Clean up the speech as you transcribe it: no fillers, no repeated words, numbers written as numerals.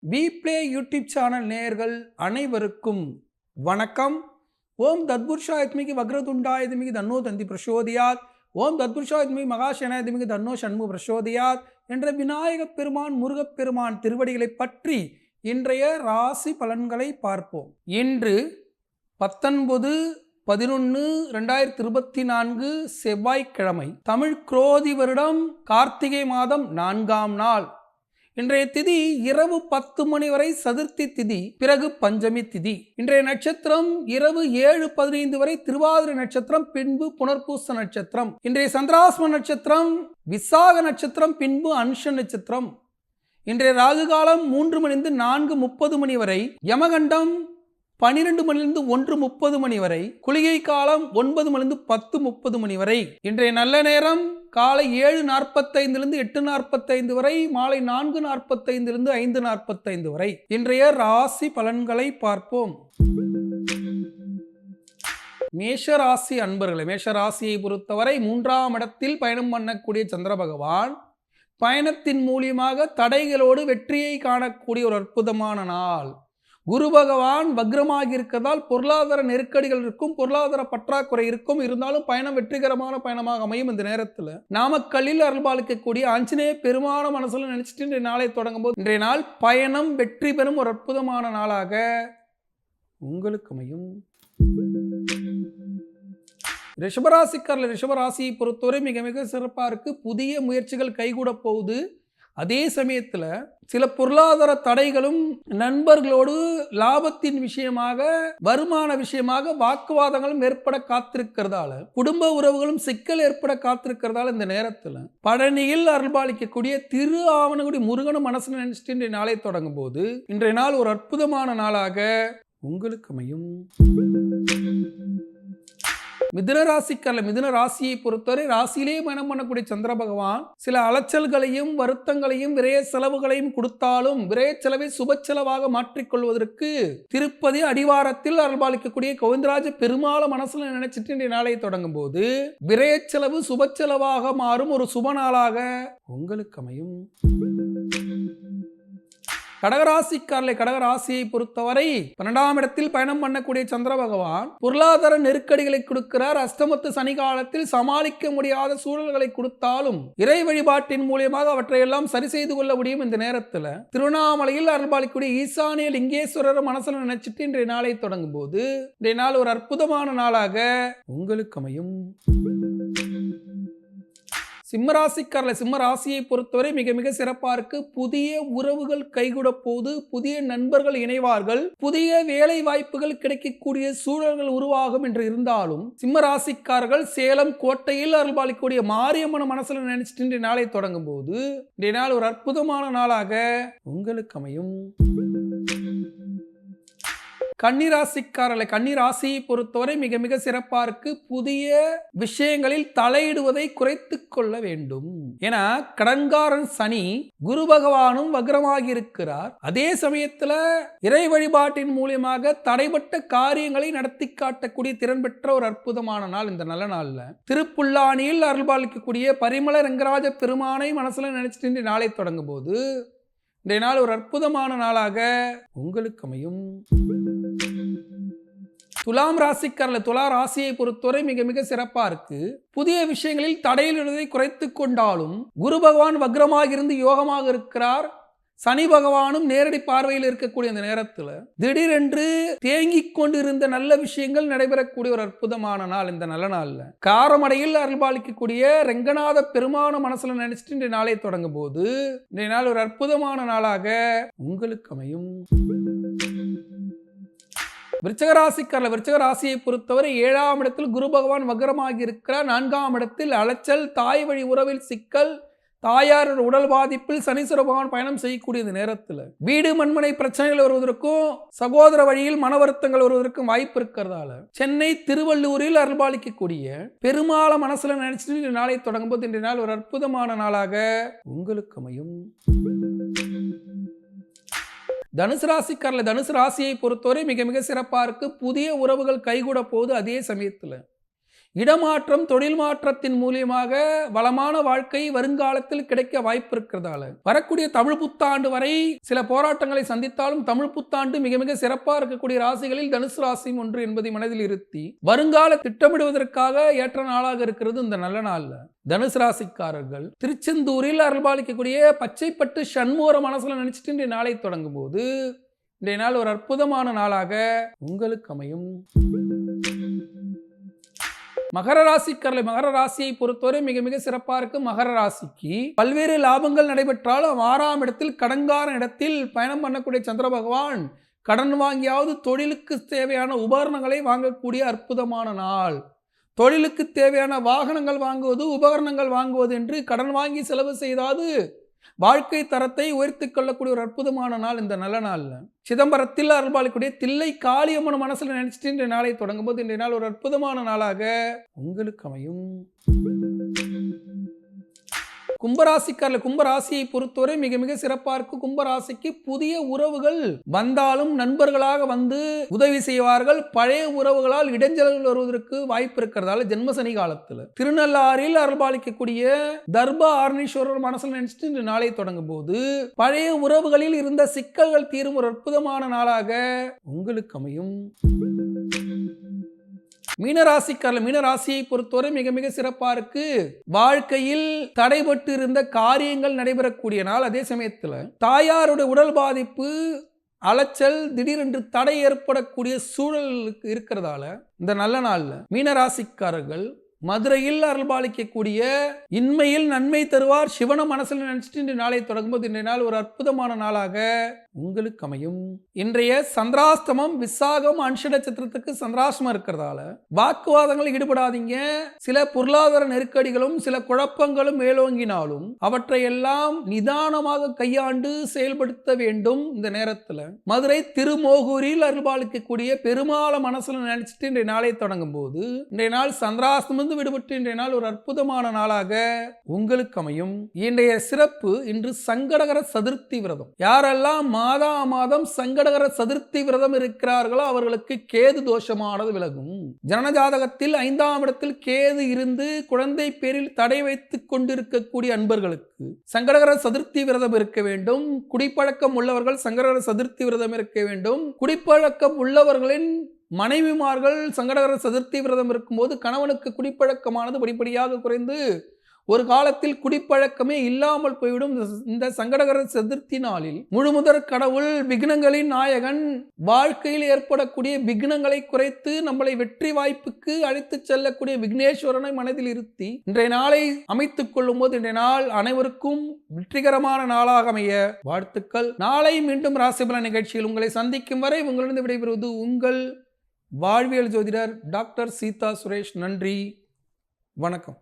We play YouTube channel நேயர்கள் அனைவருக்கும் வணக்கம். ஓம் தத்புருஷாயத்மிகி வக்ரதுண்டாயத்மிகி தன்னோ தந்தி பிரசோதியாத். ஓம் தத்புருஷாயத்மிகி மகாசனாயத்மிகி தன்னோ சண்மு பிரசோதியாத் என்ற விநாயகப் பெருமான் முருகப்பெருமான் திருவடிகளை பற்றி இன்றைய ராசி பலன்களை பார்ப்போம். இன்று 19/11/2024 செவ்வாய்க்கிழமை, தமிழ் குரோதி வருடம் கார்த்திகை மாதம் 4ஆம் நாள். இன்றைய திதி இரவு 10 மணி வரை சதுர்த்தி திதி, பிறகு பஞ்சமி திதி. இன்றைய நட்சத்திரம் இரவு 7:15 வரை திருவாதிரை நட்சத்திரம், பின்பு புனர்பூச நட்சத்திரம். இன்றைய சந்திராஸ்ம நட்சத்திரம் விசாக நட்சத்திரம், பின்பு அனுஷ நட்சத்திரம். இன்றைய ராகு காலம் 3 மணிலிருந்து 4:30 மணி வரை, யமகண்டம் 12 மணிலிருந்து 1:30 மணி வரை, குளிகை காலம் 9 மணிலிருந்து 10:30 மணி வரை. இன்றைய நல்ல நேரம் காலை 7:45 8:45 வரை, மாலை 4:45 5:45 வரை. இன்றைய ராசி பலன்களை பார்ப்போம். மேஷ ராசி அன்பர்களே, மேஷ ராசியை பொறுத்தவரை 3ஆம் இடத்தில் பயணம் பண்ணக்கூடிய சந்திர பகவான் பயணத்தின் மூலியமாக தடைகளோடு வெற்றியை காணக்கூடிய ஒரு அற்புதமான நாள். குரு பகவான் வக்ரமாகி இருக்கிறதால் பொருளாதார நெருக்கடிகள் இருக்கும், பொருளாதார பற்றாக்குறை இருக்கும். இருந்தாலும் பயணம் வெற்றிகரமான பயணமாக அமையும். இந்த நேரத்தில் நாமக்கல்லில் அருள்பாலிக்கக்கூடிய ஆஞ்சநேய பெருமான மனசுல நினைச்சிட்டு இன்றைய நாளை தொடங்கும் போது இன்றைய நாள் பயணம் வெற்றி பெறும் ஒரு அற்புதமான நாளாக உங்களுக்கு அமையும். ரிஷபராசிக்காரர்கள், ரிஷபராசியை பொறுத்தவரை மிக மிக சிறப்பாக இருக்கு. புதிய முயற்சிகள் கைகூட போகுது. அதே சமயத்தில் சில பொருளாதார தடைகளும், நண்பர்களோடு லாபத்தின் விஷயமாக, வருமான விஷயமாக வாக்குவாதங்களும் ஏற்பட காத்திருக்கிறதால, குடும்ப உறவுகளும் சிக்கல் ஏற்பட காத்திருக்கிறதால இந்த நேரத்தில் பழனியில் அருள்பாலிக்கக்கூடிய திரு ஆவணங்குடி முருகனும் மனசுல நினைச்சிட்டு இன்றைய நாளை தொடங்கும் போது இன்றைய நாள் ஒரு அற்புதமான நாளாக உங்களுக்கு அமையும். மிதுன ராசிக்காரர்கள், மிதுன ராசியை பொறுத்தவரை ராசியிலேயே பயணம் பண்ணக்கூடிய சந்திர பகவான் சில அலைச்சல்களையும் வருத்தங்களையும் விரைய செலவுகளையும் கொடுத்தாலும் விரைய செலவை சுப செலவாக மாற்றிக்கொள்வதற்கு திருப்பதி அடிவாரத்தில் அருள்பாலிக்கக்கூடிய கோவிந்தராஜ பெருமாள மனசுல நினைச்சிட்டு இன்றைய நாளை தொடங்கும் போது விரைய செலவு சுப செலவாக மாறும் ஒரு சுப நாளாக உங்களுக்கு அமையும். கடகராசிக்காரர்களை, கடகராசியை பொறுத்தவரை 12ஆம் இடத்தில் பயணம் பண்ணக்கூடிய சந்திர பகவான் பொருளாதார நெருக்கடிகளை கொடுக்கிறார். அஷ்டமத்து சனி காலத்தில் சமாளிக்க முடியாத சூழல்களை கொடுத்தாலும் இறை வழிபாட்டின் மூலியமாக அவற்றையெல்லாம் சரி செய்து கொள்ள முடியும். இந்த நேரத்தில் திருவண்ணாமலையில் அருள்பாலிக்கூடிய ஈசானிய லிங்கேஸ்வரர் மனசுல நினைச்சிட்டு இன்றைய நாளை தொடங்கும் போது இன்றைய நாள் ஒரு அற்புதமான நாளாக உங்களுக்கு அமையும். சிம்மராசிக்காரர்களை, சிம்ம ராசியை பொறுத்தவரை மிக மிக சிறப்பா இருக்கு. புதிய உறவுகள் கைகூட போது, புதிய நண்பர்கள் இணைவார்கள், புதிய வேலை வாய்ப்புகள் கிடைக்கக்கூடிய சூழல்கள் உருவாகும் என்று இருந்தாலும் சிம்ம ராசிக்காரர்கள் சேலம் கோட்டையில் அருள்பாலிக்கூடிய மாரியம்மன் மனசுல நினைச்சிட்டு இன்றைய நாளை தொடங்கும் போது இன்றைய நாள் ஒரு அற்புதமான நாளாக உங்களுக்கு அமையும். கன்னிராசிக்காரர்களை, கன்னிராசியை பொறுத்தவரை மிக மிக சிறப்பா இருக்கு. புதிய விஷயங்களில் தலையிடுவதை குறைத்துக் கொள்ள வேண்டும். ஏன்னா கடன்காரன் சனி குரு பகவானும் வக்ரமாகி இருக்கிறார். அதே சமயத்துல இறை வழிபாட்டின் மூலியமாக தடைபட்ட காரியங்களை நடத்தி காட்டக்கூடிய திறன் பெற்ற ஒரு அற்புதமான நாள் இந்த நல்ல நாள்ல. திருப்புல்லானியில் அருள்பாலிக்கக்கூடிய பரிமள ரங்கராஜ பெருமானை மனசுல நினைச்சிட்டு இன்றைய நாளை தொடங்கும் போது இன்றைய நாள் ஒரு அற்புதமான நாளாக உங்களுக்கு அமையும். துலாம் ராசிக்காரர்கள், துலா ராசியை பொறுத்தவரை மிக மிக சிறப்பா இருக்கு. புதிய விஷயங்களில் தடையிடுவதை குறைத்துக் கொண்டாலும் குரு பகவான் வக்ரமாக இருந்து யோகமாக இருக்கிறார். சனி பகவானும் நேரடி பார்வையில் இருக்கக்கூடிய அந்த நேரத்தில் திடீரென்று தேங்கிக் கொண்டிருந்த நல்ல விஷயங்கள் நடைபெறக்கூடிய ஒரு அற்புதமான நாள் இந்த நல்ல நாள்ல. காரமடையில் அருள்பாலிக்கக்கூடிய ரெங்கநாத பெருமான மனசுல நினைச்சிட்டு இன்றைய நாளை தொடங்கும் போது இன்றைய நாள் ஒரு அற்புதமான நாளாக உங்களுக்கு அமையும். விருச்சக ராசிக்காரர்கள், விருச்சக ராசியை பொறுத்தவரை 7ஆம் இடத்தில் குரு பகவான் வக்ரமாகி இருக்கிறார். 4ஆம் இடத்தில் அலைச்சல், தாய் வழி உறவில் சிக்கல், தாயார் உடல் பாதிப்பில் சனீஸ்வர பகவான் பயணம் செய்யக்கூடிய நேரத்தில் வீடு மண்மனை பிரச்சனைகள் வருவதற்கும் சகோதர வழியில் மன வருத்தங்கள் வருவதற்கும் வாய்ப்பு இருக்கிறதால சென்னை திருவள்ளூரில் அருள்பாலிக்கக்கூடிய பெருமாள மனசுல நினைச்சிட்டு நாளை தொடங்கும் போது இன்றைய நாள் ஒரு அற்புதமான நாளாக உங்களுக்கு அமையும். தனுசு ராசிக்காரர்களை, தனுசு ராசியை பொறுத்தவரை மிக மிக சிறப்பா இருக்கு. புதிய உறவுகள் கைகூட போது அதே சமயத்தில் இடமாற்றம், தொழில் மாற்றத்தின் மூலியமாக வளமான வாழ்க்கை வருங்காலத்தில் கிடைக்க வாய்ப்பு இருக்கிறதால வரக்கூடிய தமிழ் புத்தாண்டு வரை சில போராட்டங்களை சந்தித்தாலும் தமிழ் புத்தாண்டு மிக மிக சிறப்பாக இருக்கக்கூடிய ராசிகளில் தனுசு ராசியும் ஒன்று என்பதை மனதில் இருத்தி வருங்கால திட்டமிடுவதற்காக ஏற்ற நாளாக இருக்கிறது இந்த நல்ல நாள்ல. தனுசு ராசிக்காரர்கள் திருச்செந்தூரில் அருள்பாலிக்கக்கூடிய பச்சைப்பட்டு சண்முகர மனசுல நினைச்சிட்டு இன்றைய நாளை தொடங்கும் போது இன்றைய நாள் ஒரு அற்புதமான நாளாக உங்களுக்கு அமையும். மகர ராசிக்காரர்கள், மகர ராசியை பொறுத்தவரை மிக மிக சிறப்பாக இருக்கு. மகர ராசிக்கு பல்வேறு லாபங்கள் நடைபெற்றாலும் 6ஆம் இடத்தில் கடன்கார இடத்தில் பயணம் பண்ணக்கூடிய சந்திர பகவான் கடன் வாங்கியாவது தொழிலுக்கு தேவையான உபகரணங்களை வாங்கக்கூடிய அற்புதமான நாள். தொழிலுக்கு தேவையான வாகனங்கள் வாங்குவது, உபகரணங்கள் வாங்குவது என்று கடன் வாங்கி செலவு செய்தாவது வாழ்க்கை தரத்தை உயர்த்திக் கொள்ளக்கூடிய ஒரு அற்புதமான நாள் இந்த நல்ல நாள்ல. சிதம்பரத்தில் அருள்பாலிக்கூடிய தில்லை காளியம்மன் மனசுல நினைச்சிட்டு இன்றைய நாளை தொடங்கும் போது இன்றைய நாள் ஒரு அற்புதமான நாளாக உங்களுக்கு அமையும். கும்பராசிக்காரர்கள், கும்பராசியை பொறுத்தவரை மிக மிக சிறப்பா இருக்கு. கும்பராசிக்கு புதிய உறவுகள் வந்தாலும் நண்பர்களாக வந்து உதவி செய்வார்கள். பழைய உறவுகளால் இடைஞ்சல்கள் வருவதற்கு வாய்ப்பு இருக்கிறதால ஜென்மசனி காலத்துல திருநள்ளாறில் அருள்பாலிக்கக்கூடிய தர்ப ஆர்ணீஸ்வரர் மனசில் நினைச்சிட்டு இந்த நாளை தொடங்கும் போது பழைய உறவுகளில் இருந்த சிக்கல்கள் தீரும் ஒரு அற்புதமான நாளாக உங்களுக்கு அமையும். மீனராசிக்காரர்கள், மீனராசியை பொறுத்தவரை மிக மிக சிறப்பா இருக்கு. வாழ்க்கையில் தடைபட்டு இருந்த காரியங்கள் நடைபெறக்கூடிய நாள். அதே சமயத்தில் தாயாருடைய உடல் பாதிப்பு, அலைச்சல், திடீரென்று தடை ஏற்படக்கூடிய சூழல் இருக்கிறதால இந்த நல்ல நாள்ல மீனராசிக்காரர்கள் மதுரையில் அருள்பாலிக்கக்கூடிய இன்மையில் நன்மை தருவார் சிவன மனசில் நினைச்சிட்டு இன்றைய நாளை தொடங்கும்போது இன்றைய நாள் ஒரு அற்புதமான நாளாக உங்களுக்கு அமையும். இன்றைய சந்திராஷ்டமம் விசாகம் அன்ஷ நட்சத்திரத்துக்கு சந்திராஷ்டமம் இருக்கிறதால வாக்குவாதங்கள் ஈடுபடாதீங்க. சில பொருளாதார நெருக்கடிகளும் சில குழப்பங்களும் மேலோங்கினாலும் அவற்றை எல்லாம் நிதானமாக கையாண்டு செயல்படுத்த வேண்டும். இந்த நேரத்தில் மதுரை திருமோகூரில் அருள்பாலிக்கக்கூடிய பெருமாள மனசுல நினைச்சிட்டு இன்றைய நாளை தொடங்கும் போது இன்றைய நாள் சந்திராஷ்டமம் விடுபட்டு இன்றைய நாள் ஒரு அற்புதமான நாளாக உங்களுக்கு அமையும். இன்றைய சிறப்பு இன்று சங்கடகர சதுர்த்தி விரதம். யாரெல்லாம் மாதம் சங்கடகர சதுர்த்தி விரதம் இருக்கிறார்களோ அவர்களுக்கு கேது தோஷமானது விலகும். ஜனன ஜாதகத்தில் 5ஆம் இடத்தில் கேது இருந்து குழந்தை பேரில் தடை வைத்துக் கொண்டிருக்கக்கூடிய அன்பர்களுக்கு சங்கடகர சதுர்த்தி விரதம் இருக்க வேண்டும். குடிப்பழக்கம் உள்ளவர்கள் சங்கடகர சதுர்த்தி விரதம் இருக்க வேண்டும். குடிப்பழக்கம் உள்ளவர்களின் மனைவிமார்கள் சங்கடகர சதுர்த்தி விரதம் இருக்கும்போது கணவனுக்கு குடிப்பழக்கமானது படிப்படியாக குறைந்து ஒரு காலத்தில் குடிப்பழக்கமே இல்லாமல் போய்விடும். இந்த சங்கடகர சதுர்த்தி நாளில் முழுமுதற் கடவுள் விக்னங்களின் நாயகன் வாழ்க்கையில் ஏற்படக்கூடிய விக்னங்களை குறைத்து நம்மளை வெற்றி வாய்ப்புக்கு அழைத்து செல்லக்கூடிய விக்னேஸ்வரனை மனதில் இருத்தி இன்றைய நாளை அமைத்துக் கொள்ளும் போது இன்றைய நாள் அனைவருக்கும் வெற்றிகரமான நாளாக அமைய வாழ்த்துக்கள். நாளை மீண்டும் ராசிபலன் நிகழ்ச்சியில் உங்களை சந்திக்கும் வரை உங்களிடம் விடைபெறுவது உங்கள் வாழ்வியல் ஜோதிடர் டாக்டர் சீதா சுரேஷ். நன்றி, வணக்கம்.